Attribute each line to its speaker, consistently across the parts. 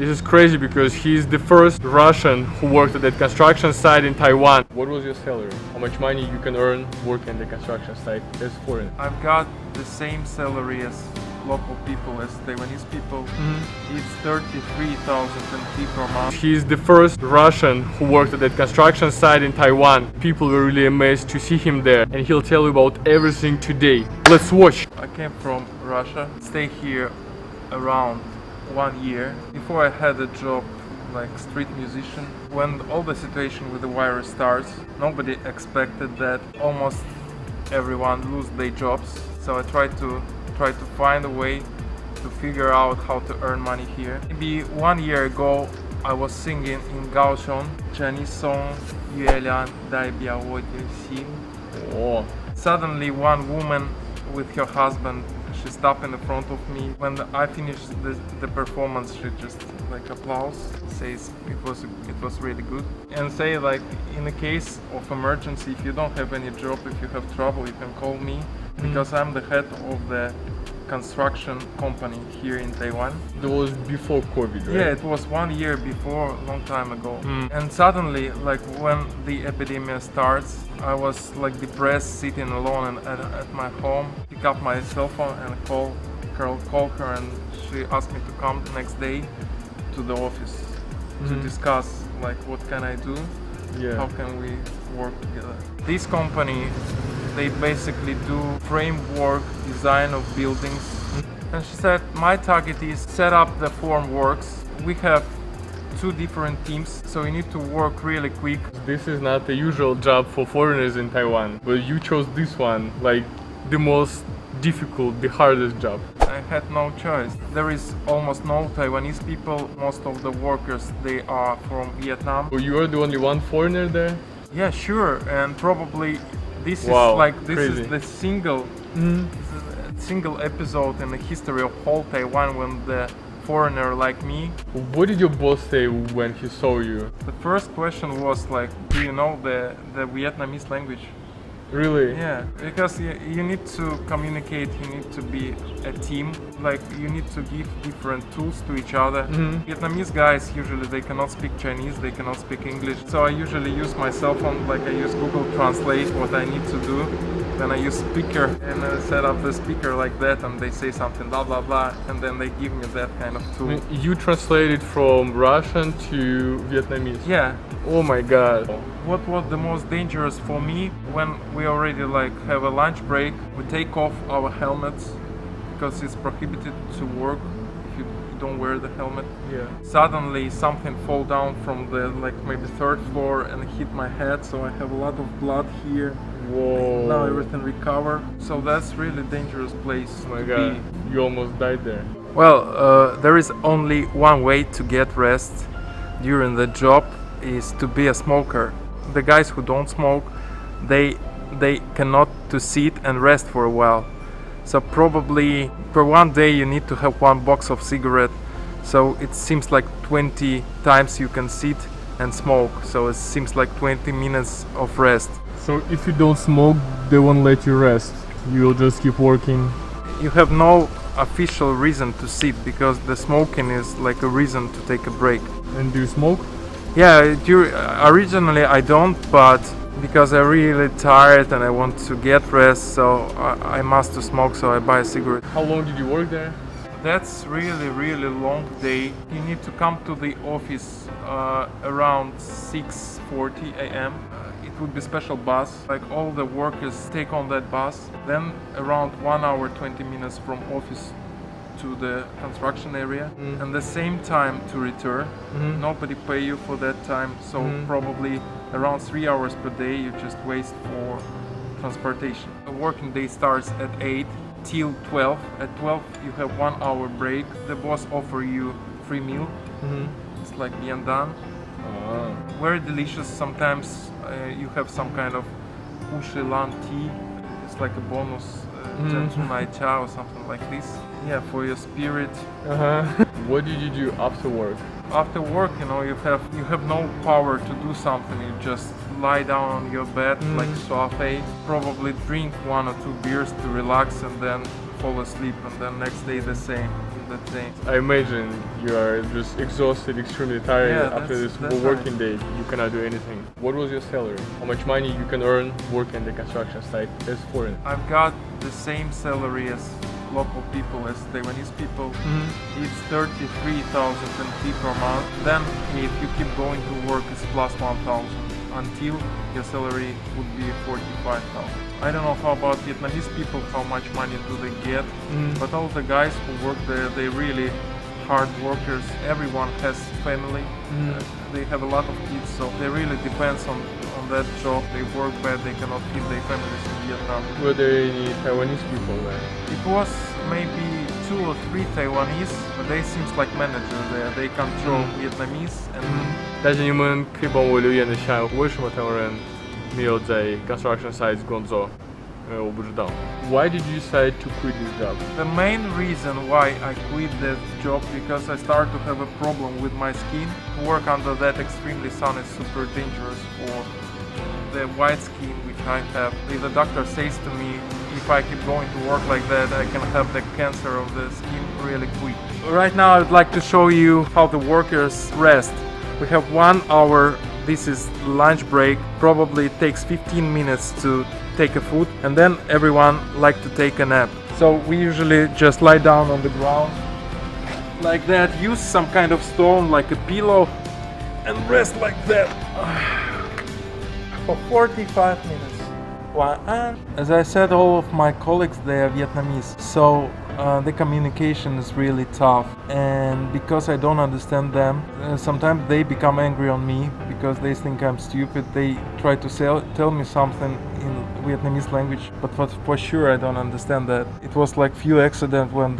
Speaker 1: This is crazy because he's the first Russian who worked at that construction site in Taiwan. What was your salary? How much money you can earn working at the construction site as foreign?
Speaker 2: I've got the same salary as local people, as Taiwanese people. It's 33,000 NT per month.
Speaker 1: He's the first Russian who worked at that construction site in Taiwan. People were really amazed to see him there, and he'll tell you about everything today. Let's watch.
Speaker 2: I came from Russia, stay here around 1 year. Before I had a job like street musician. When all the situation with the virus starts, nobody expected that almost everyone lose their jobs. So I tried to find a way to figure out how to earn money here. Maybe 1 year ago I was singing in Kaohsiung Chinese song Yuelian Dai Biao Xin.
Speaker 1: Oh.
Speaker 2: Suddenly one woman with her husband, she stopped in the front of me. When I finished the performance, she just like applause, says it was really good, and say like, in the case of emergency, if you don't have any job, if you have trouble, you can call me, because I'm the head of the construction company here in Taiwan.
Speaker 1: That was before COVID, right?
Speaker 2: Yeah, it was 1 year before, a long time ago. And suddenly, like when the epidemic starts, I was like depressed, sitting alone at my home. Pick up my cell phone and call her, and she asked me to come the next day to the office to discuss like what can I do, how can we work together. This company, they basically do framework design of buildings. And she said, my target is set up the formworks. We have 2 different teams, so you need to work really quick.
Speaker 1: This is not the usual job for foreigners in Taiwan, but you chose this one, like the most difficult, the hardest job.
Speaker 2: I had no choice. There is almost no Taiwanese people. Most of the workers, they are from Vietnam.
Speaker 1: So you are the only one foreigner there?
Speaker 2: Yeah, sure, and probably this is the single episode in the history of whole Taiwan when the foreigner like me.
Speaker 1: What did your boss say when he saw you?
Speaker 2: The first question was like, do you know the Vietnamese language?
Speaker 1: Really?
Speaker 2: Yeah, because you need to communicate, you need to be a team, like you need to give different tools to each other. Vietnamese guys, usually they cannot speak Chinese, they cannot speak English, so I usually use my cell phone, like I use Google Translate what I need to do. Then I use speaker and I set up the speaker like that, and they say something blah blah blah, and then they give me that kind of tool.
Speaker 1: You translated from Russian to Vietnamese?
Speaker 2: Yeah.
Speaker 1: Oh my god.
Speaker 2: What was the most dangerous for me, when we already like have a lunch break, we take off our helmets because it's prohibited to work if you don't wear the helmet.
Speaker 1: Yeah.
Speaker 2: Suddenly something fall down from the like maybe 3rd floor and hit my head, so I have a lot of blood here.
Speaker 1: Whoa.
Speaker 2: Now everything recovered. So that's really dangerous place
Speaker 1: Oh my
Speaker 2: to
Speaker 1: god.
Speaker 2: be.
Speaker 1: You almost died there.
Speaker 2: Well, there is only one way to get rest during the job, is to be a smoker. The guys who don't smoke, they cannot to sit and rest for a while. So probably per 1 day you need to have 1 box of cigarette. So it seems like 20 times you can sit and smoke. So it seems like 20 minutes of rest.
Speaker 1: So if you don't smoke, they won't let you rest. You will just keep working.
Speaker 2: You have no official reason to sit, because the smoking is like a reason to take a break.
Speaker 1: And do you smoke?
Speaker 2: Yeah, originally I don't, but because I'm really tired and I want to get rest, so I must smoke, so I buy a cigarette.
Speaker 1: How long did you work there?
Speaker 2: That's really long day. You need to come to the office around 6:40 a.m. It would be special bus, like all the workers take on that bus. Then around 1 hour 20 minutes from office to the construction area, and the same time to return. Nobody pay you for that time, so probably around 3 hours per day you just waste for transportation. The working day starts at 8 till 12. At 12 you have 1 hour break. The boss offer you free meal. It's like viandan. Very delicious. Sometimes you have some kind of ushilan tea. It's like a bonus. Jansunai cha or something like this. Yeah, for your spirit.
Speaker 1: What did you do after work?
Speaker 2: After work, you have no power to do something. You just lie down on your bed like sofa. Probably drink 1 or 2 beers to relax and then fall asleep, and then next day the same. that day.
Speaker 1: I imagine you are just exhausted, extremely tired
Speaker 2: Yeah,
Speaker 1: after this
Speaker 2: that's
Speaker 1: working day. You cannot do anything. What was your salary? How much money you can earn working in the construction site as foreign?
Speaker 2: I've got the same salary as local people, as Taiwanese people. It's 33,000 NT per month. Then if you keep going to work, it's plus 1,000 until your salary would be 45,000. I don't know how about Vietnamese people, how much money do they get, but all the guys who work there, they really hard workers. Everyone has family. They have a lot of kids, so they really depends on that job. They work bad, they cannot feed their families in Vietnam.
Speaker 1: Were there any Taiwanese people there?
Speaker 2: It was maybe 2 or 3 Taiwanese, but they seems like manager there. They control Vietnamese and
Speaker 1: 但是你们可以帮我留言一下，为什么台湾人没有在 construction sites 工作？我不知道。Why did you decide to quit this job?
Speaker 2: the main reason why I quit that job because I started to have a problem with my skin. To work under that extremely sun is super dangerous for the white skin which I have. If the doctor says to me if I keep going to work like that I can have the cancer of the skin really quick. Right now I'd like to show you how the workers rest. We have 1 hour. This is lunch break. Probably it takes 15 minutes to take a food, and then everyone like to take a nap. So we usually just lie down on the ground like that, use some kind of stone like a pillow and rest like that for 45 minutes. As I said, all of my colleagues, they are Vietnamese, so the communication is really tough, and because I don't understand them, sometimes they become angry on me because they think I'm stupid. They try to tell me something in Vietnamese language, but for sure I don't understand that. It was like few accidents when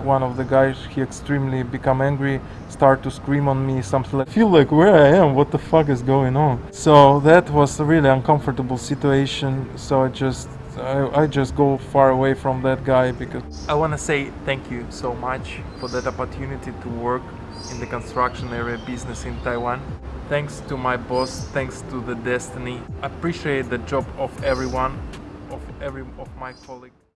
Speaker 2: one of the guys, he extremely become angry, start to scream on me, something like, I feel like where I am, what the fuck is going on? So that was a really uncomfortable situation, so I just go far away from that guy because I want to say thank you so much for that opportunity to work in the construction area business in Taiwan. Thanks to my boss, thanks to the destiny. I appreciate the job of everyone, of my colleagues.